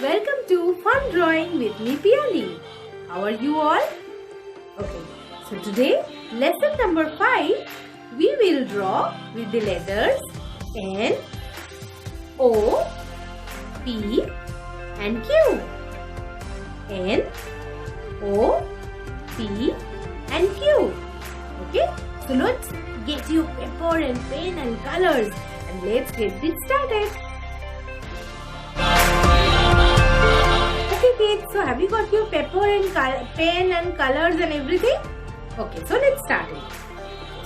Welcome to Fun Drawing with me, Piali. How are you all? Okay, so today, lesson number 5, we will draw with the letters N, O, P and Q. N, O, P and Q. Okay, so let's get your paper and pen and colors and let's get this started. Okay kids, so have you got your paper and pen and colors and everything? Okay, so let's start it.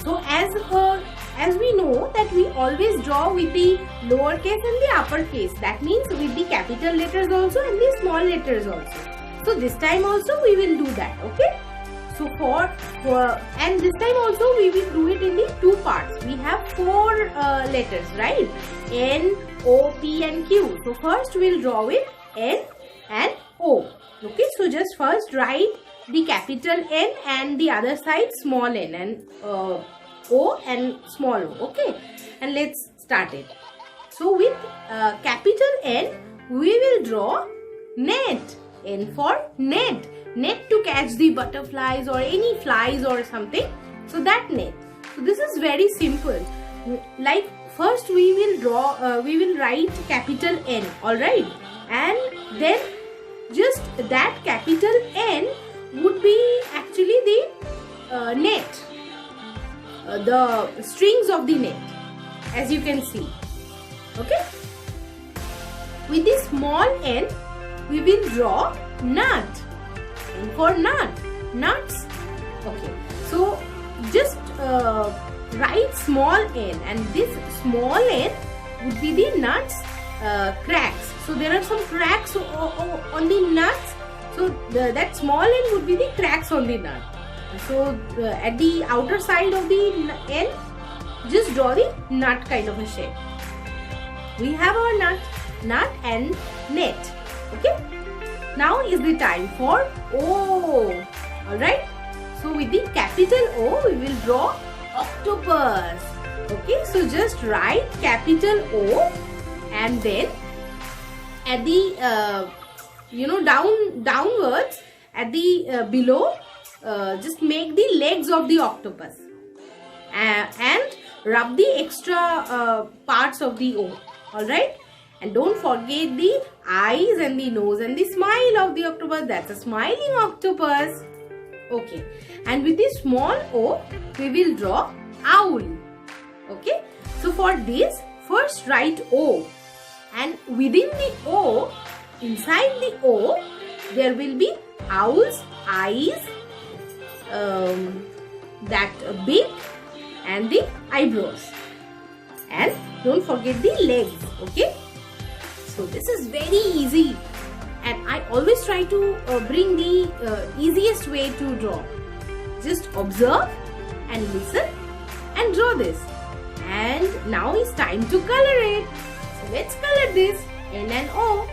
So as we know that we always draw with the lowercase and the uppercase. That means with the capital letters also and the small letters also. So this time also we will do that. Okay. So and this time also we will do it in the two parts. We have 4 letters, right? N, O, P and Q. So first we will draw with N and O. Okay, so just first write the capital N and the other side small n and O and small o. Okay, and let's start it. So with capital N we will draw net. N for net. Net to catch the butterflies or any flies or something. So that net. So this is very simple. Like first we will write capital N. Alright. And then just that capital N would be actually the net. The strings of the net. As you can see. Okay. With the small n we will draw nut. N for nut. Nuts. Okay. So just write small n and this small n would be the nuts cracks. So there are some cracks on the nuts. So that small n would be the cracks on the nut. So at the outer side of the n, just draw the nut kind of a shape. We have our nut and net. Okay. Now is the time for O. Alright. So with the capital O we will draw octopus. Okay. So just write capital O and then at the downwards at the below just make the legs of the octopus and rub the extra parts of the O. Alright. And don't forget the eyes and the nose and the smile of the octopus. That's a smiling octopus. Okay. And with the small O, we will draw owl. Okay. So for this, first write O. And within the O, inside the O, there will be owl's eyes, that beak and the eyebrows. And don't forget the legs. Okay. So this is very easy and I always try to bring the easiest way to draw. Just observe and listen and draw this. And now it's time to color it. So let's color this N and O.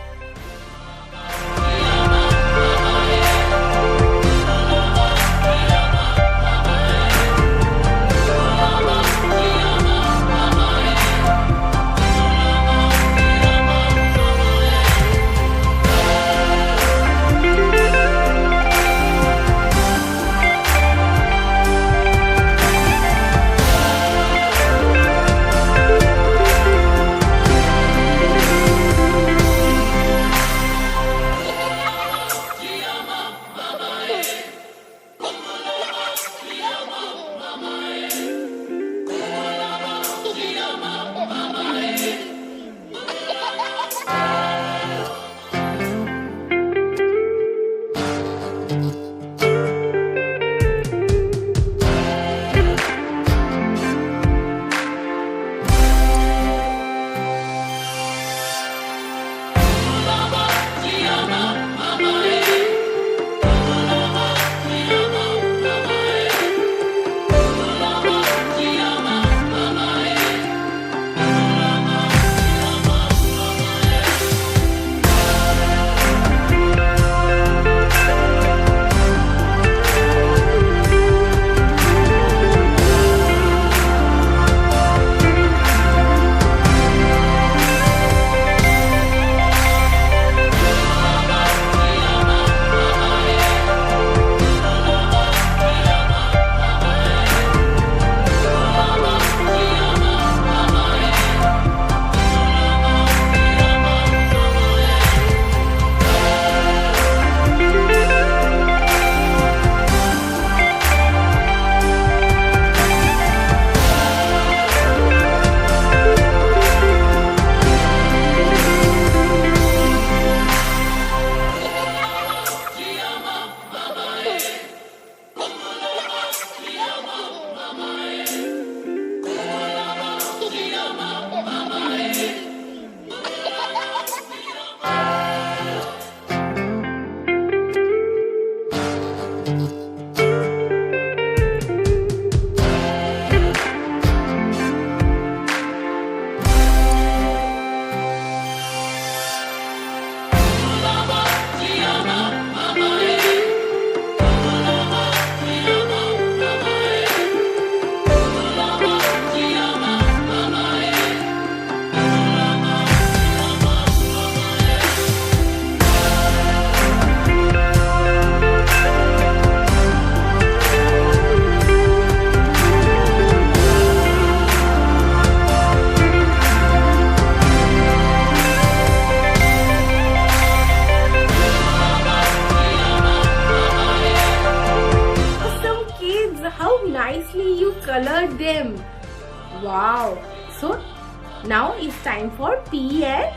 Now it's time for P and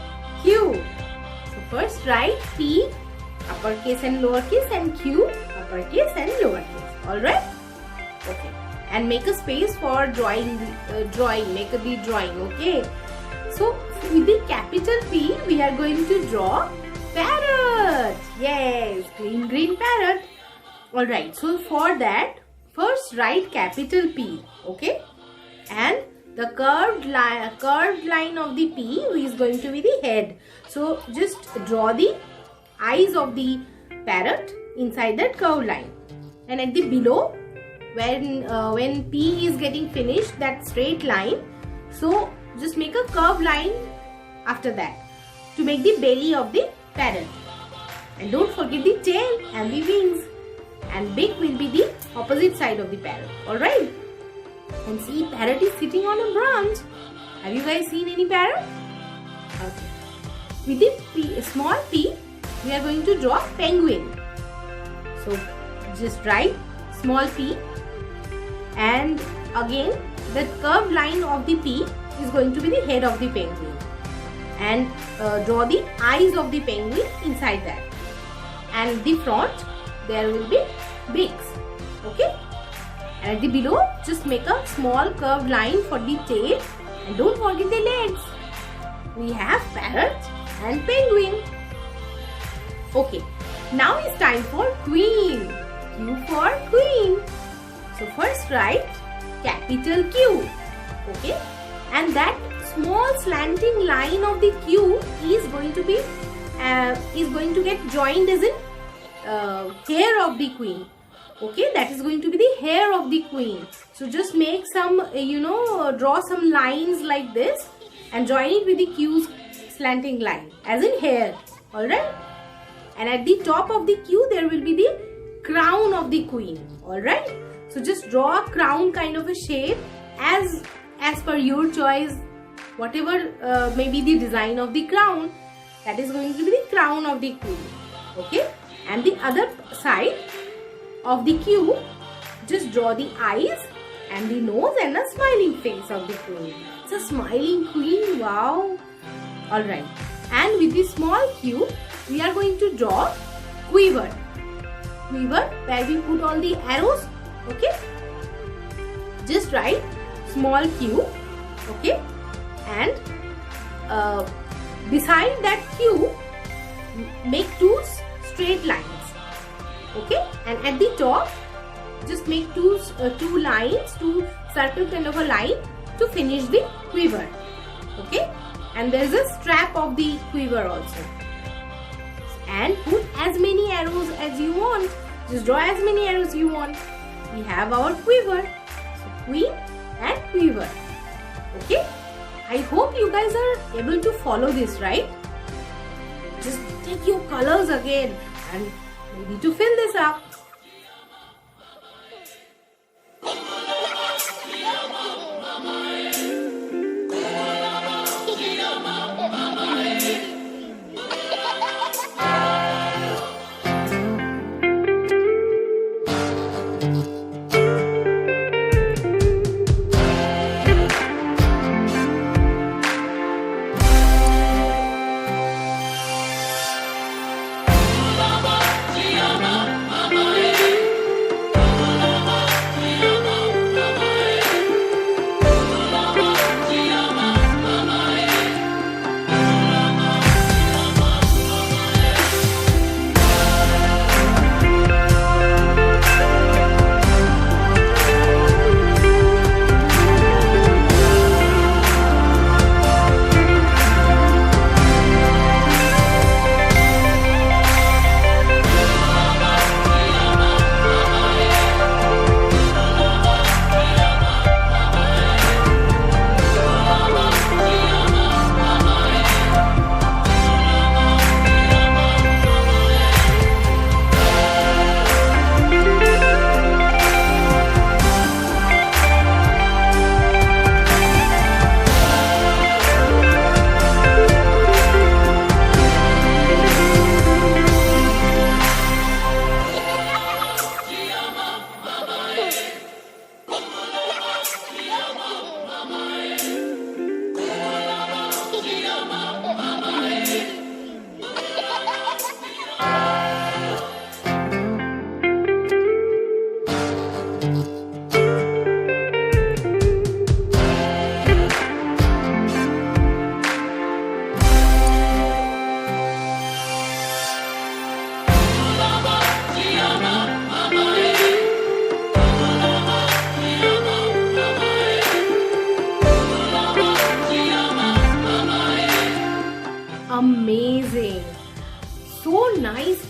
Q. So first write P, uppercase and lowercase, and Q, uppercase and lowercase. Alright? Okay. And make a space for drawing. Make the drawing. Okay. So with the capital P, we are going to draw parrot. Yes, green parrot. Alright. So for that, first write capital P. Okay. And the curved line of the P is going to be the head. So just draw the eyes of the parrot inside that curved line. And at the below, when P is getting finished, that straight line, so just make a curved line after that to make the belly of the parrot. And don't forget the tail and the wings. And beak will be the opposite side of the parrot. Alright? And see, parrot is sitting on a branch. Have you guys seen any parrot? Okay. With the small P, we are going to draw penguin. So just write small p, and again the curved line of the P is going to be the head of the penguin, and draw the eyes of the penguin inside that, and the front there will be beaks. Okay. And at the below, just make a small curved line for the tail, and don't forget the legs. We have parrot and penguin. Okay, now it's time for queen. Q for queen. So first write capital Q. Okay, and that small slanting line of the Q is going to get joined as in hair of the queen. Okay, that is going to be the hair of the queen. So just make some, draw some lines like this and join it with the Q's slanting line as in hair. Alright. And at the top of the Q, there will be the crown of the queen. Alright. So just draw a crown kind of a shape as per your choice. Whatever may be the design of the crown, that is going to be the crown of the queen. Okay. And the other side of the Q, just draw the eyes and the nose and the smiling face of the queen. It's a smiling queen. Wow. Alright. And with the small Q, we are going to draw quiver. Quiver where we put all the arrows. Okay. Just write small q. Okay. And beside that q, make two straight lines. Okay. And at the top, just make two lines, two circle kind of a line to finish the quiver. Okay. And there is a strap of the quiver also. And put as many arrows as you want. Just draw as many arrows you want. We have our quiver. So queen and quiver. Okay. I hope you guys are able to follow this, right? Just take your colors again and ready to fill this up.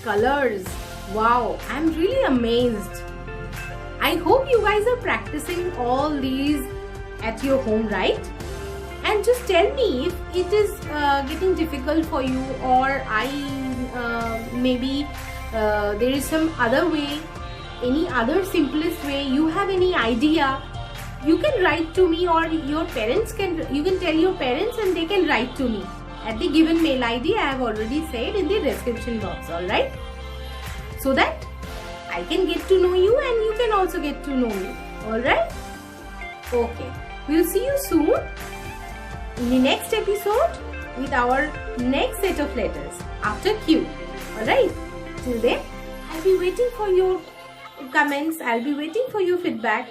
colors. Wow, I'm really amazed. I hope you guys are practicing all these at your home, right? And just tell me if it is getting difficult for you, or maybe there is some other way, any other simplest way. You have any idea? You can write to me, or your parents you can tell your parents and they can write to me at the given mail ID I have already said in the description box, alright? So that I can get to know you and you can also get to know me, alright? Okay, we'll see you soon in the next episode with our next set of letters after Q, alright? Till then, I'll be waiting for your comments, I'll be waiting for your feedback.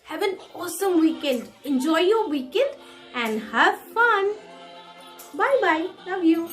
Have an awesome weekend. Enjoy your weekend and have fun. Bye bye. Love you.